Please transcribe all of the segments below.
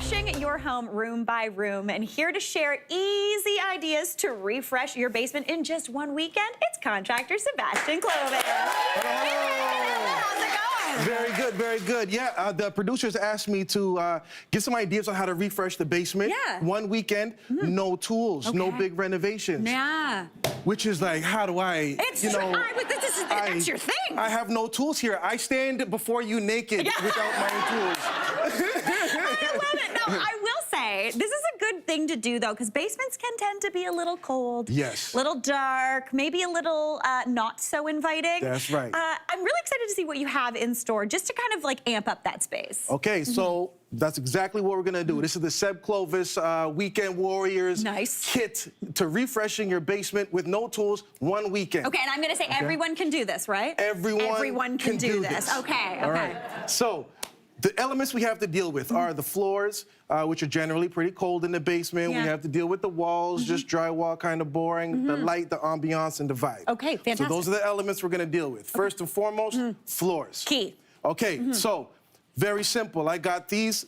refreshing your home room by room, and here to share easy ideas to refresh your basement in just one weekend, it's contractor Sebastian Clovis. How's it going? Very good, very good. Yeah, the producers asked me to give some ideas on how to refresh the basement. Yeah. One weekend, no tools, no big renovations. Yeah. Which is like, how do I, That's your thing. I have no tools here. I stand before you naked without my tools. I love it. No, I will say, this is a good thing to do, though, because basements can tend to be a little cold. Yes. A little dark, maybe a little not so inviting. That's right. I'm really excited to see what you have in store, just to kind of like amp up that space. Okay, so that's exactly what we're gonna do. This is the Seb Clovis Weekend Warriors kit to refreshing your basement with no tools, one weekend. Okay, and I'm gonna say everyone can do this, right? Everyone can do this. Okay, All right. So, the elements we have to deal with are the floors, which are generally pretty cold in the basement. We have to deal with the walls, just drywall, kind of boring. The light, the ambiance, and the vibe. Okay, fantastic. So those are the elements we're gonna deal with. First and foremost, floors. Key. Okay, so very simple. I got these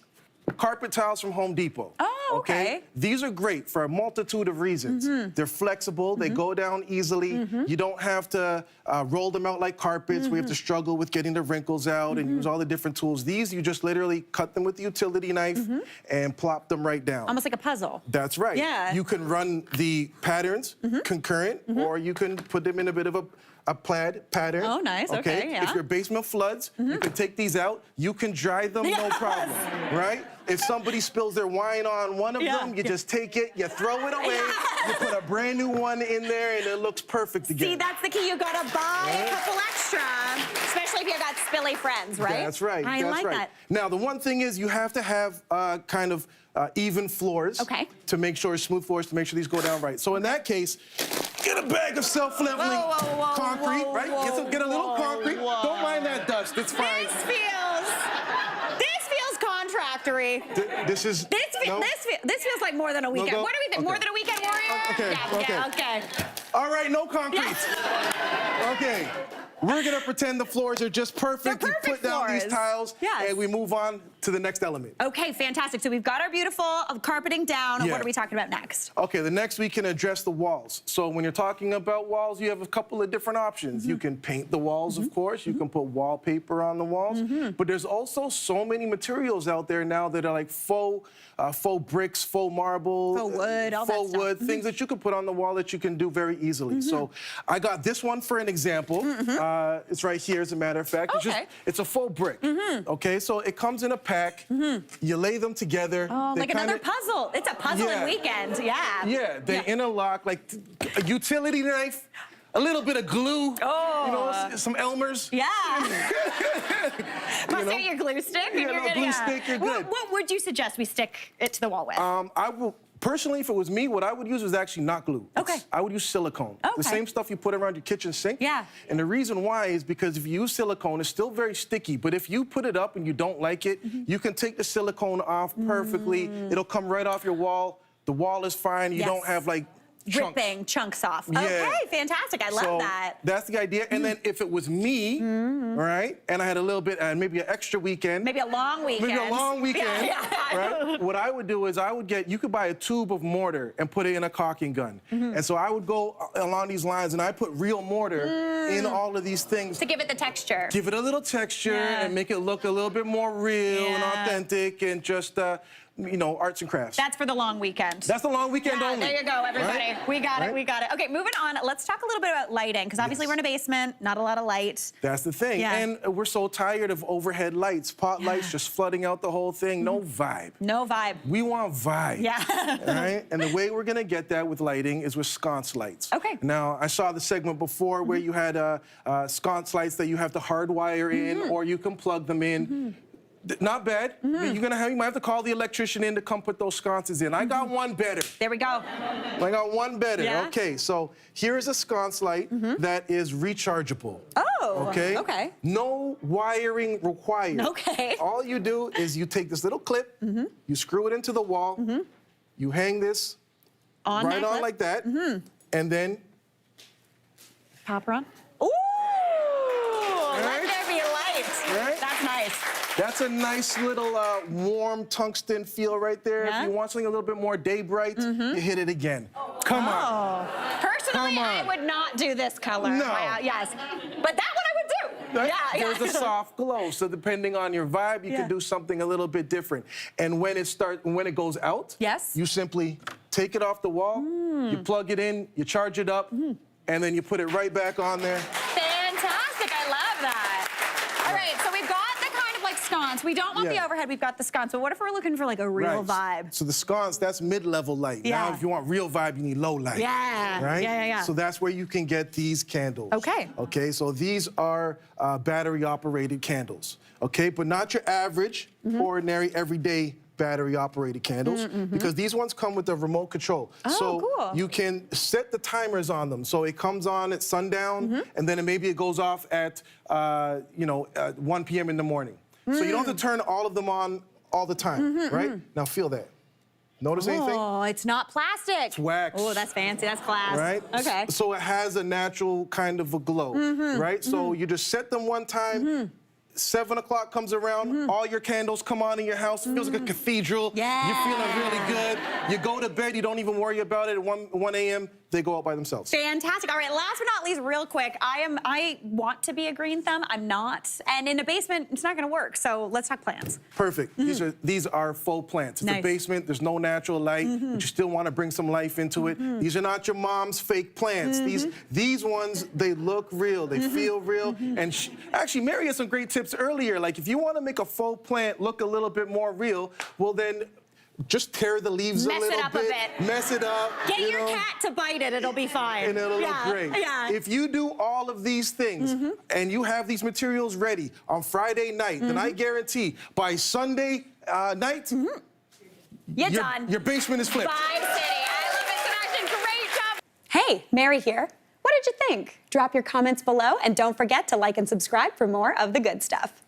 carpet tiles from Home Depot. Oh, okay. These are great for a multitude of reasons. They're flexible, they go down easily. You don't have to roll them out like carpets. We have to struggle with getting the wrinkles out and use all the different tools. These, you just literally cut them with the utility knife and plop them right down. Almost like a puzzle. That's right. Yeah. You can run the patterns concurrent, or you can put them in a bit of a plaid pattern. Oh, nice. Okay, yeah. If your basement floods, you can take these out. You can dry them, no problem, right? If somebody spills their wine on one of them, you just take it, you throw it away, you put a brand new one in there, and it looks perfect again. See, that's the key. You gotta buy a couple extra, especially if you got spilly friends, right? That's right. I like that. Now, the one thing is you have to have kind of even floors to make sure, smooth floors, to make sure these go down right. So in that case, get a bag of self-leveling concrete, right? Get a little concrete. Don't mind that dust. It's fine. This feels contractory. This feels like more than a weekend. What do we think? More than a weekend warrior? Okay. All right, no concrete. Okay. We're gonna pretend the floors are just perfect. They're perfect. We put down these tiles, and we move on to the next element. Okay, fantastic. So we've got our beautiful carpeting down. What are we talking about next? Okay, the next we can address the walls. So when you're talking about walls, you have a couple of different options. You can paint the walls, of course. You can put wallpaper on the walls. But there's also so many materials out there now that are like faux bricks, faux marble, faux wood, all that stuff. things that you can put on the wall that you can do very easily. So I got this one for an example. It's right here, as a matter of fact. It's a faux brick. Okay, so it comes in a pack. You lay them together. Oh, like another puzzle. It's a puzzling weekend. Yeah, they interlock like a utility knife. A little bit of glue, you know, some Elmer's. Yeah. Must get your glue stick. And you're glue stick, you're good. What would you suggest we stick it to the wall with? I will. Personally, if it was me, what I would use was actually not glue. I would use silicone. The same stuff you put around your kitchen sink. And the reason why is because if you use silicone, it's still very sticky. But if you put it up and you don't like it, you can take the silicone off perfectly. It'll come right off your wall. The wall is fine. You don't have like ripping chunks off. Okay, fantastic. I love that. That's the idea. And then if it was me, right, and I had a little bit, maybe an extra weekend. Maybe a long weekend. Right? What I would do is you could buy a tube of mortar and put it in a caulking gun. And so I would go along these lines and I put real mortar in all of these things. To give it the texture. Give it a little texture and make it look a little bit more real and authentic and just, you know, arts and crafts. That's for the long weekend. That's the long weekend only. There you go, everybody. We got it, we got it. Okay, moving on. Let's talk a little bit about lighting, because obviously we're in a basement, not a lot of light. That's the thing. And we're so tired of overhead lights, pot lights just flooding out the whole thing. No vibe. No vibe. We want vibe. Right? And the way we're gonna get that with lighting is with sconce lights. Okay. Now, I saw the segment before where you had sconce lights that you have to hardwire in, or you can plug them in. Not bad. You might have to call the electrician in to come put those sconces in. I got one better. There we go. I got one better. Okay, so here is a sconce light that is rechargeable. Oh, okay. No wiring required. Okay. All you do is you take this little clip, you screw it into the wall, you hang this right on like that, and then pop her on. Ooh! Let there be light. That's nice. That's a nice little warm tungsten feel right there. Yeah. If you want something a little bit more day bright, you hit it again. Come on. Personally, Come on. I would not do this color. No. Yes. But that one I would do. Right? Yeah. There's a soft glow, so depending on your vibe, you can do something a little bit different. And when it goes out, you simply take it off the wall, you plug it in, you charge it up, and then you put it right back on there. Fantastic, I love that. All right, so we've got the kind of like sconce. We don't want the overhead, we've got the sconce. So what if we're looking for like a real vibe? So the sconce, that's mid-level light. Now, if you want real vibe, you need low light. Yeah. Right? Yeah. So that's where you can get these candles. Okay. Okay, so these are battery-operated candles. Okay, but not your average, ordinary, everyday battery-operated candles, because these ones come with a remote control. So cool. you can set the timers on them. So it comes on at sundown, and then maybe it goes off at 1 p.m. in the morning. So you don't have to turn all of them on all the time, right? Now feel that. Notice anything? Oh, it's not plastic. It's wax. Oh, that's fancy. That's class. Right? Okay. So it has a natural kind of a glow, right? So you just set them one time. 7 o'clock comes around, all your candles come on in your house. It feels like a cathedral. Yeah. You're feeling really good. You go to bed, you don't even worry about it. At 1 a.m., they go out by themselves. Fantastic. All right, last but not least, real quick, I want to be a green thumb. I'm not. And in a basement, it's not going to work. So let's talk plants. Perfect. These are faux plants. It's a basement. There's no natural light, but you still want to bring some life into it. These are not your mom's fake plants. These ones, they look real. They feel real. And actually, Mary had some great tips earlier. Like, if you want to make a faux plant look a little bit more real, well, then just tear the leaves a little bit. Mess it up a bit. Mess it up. Get your cat to bite it. It'll be fine. And it'll look great. Yeah. If you do all of these things and you have these materials ready on Friday night, then I guarantee by Sunday night, You're done. Your basement is flipped. Vibe City. I love it, Sebastian. Great job. Hey, Mary here. What did you think? Drop your comments below and don't forget to like and subscribe for more of the good stuff.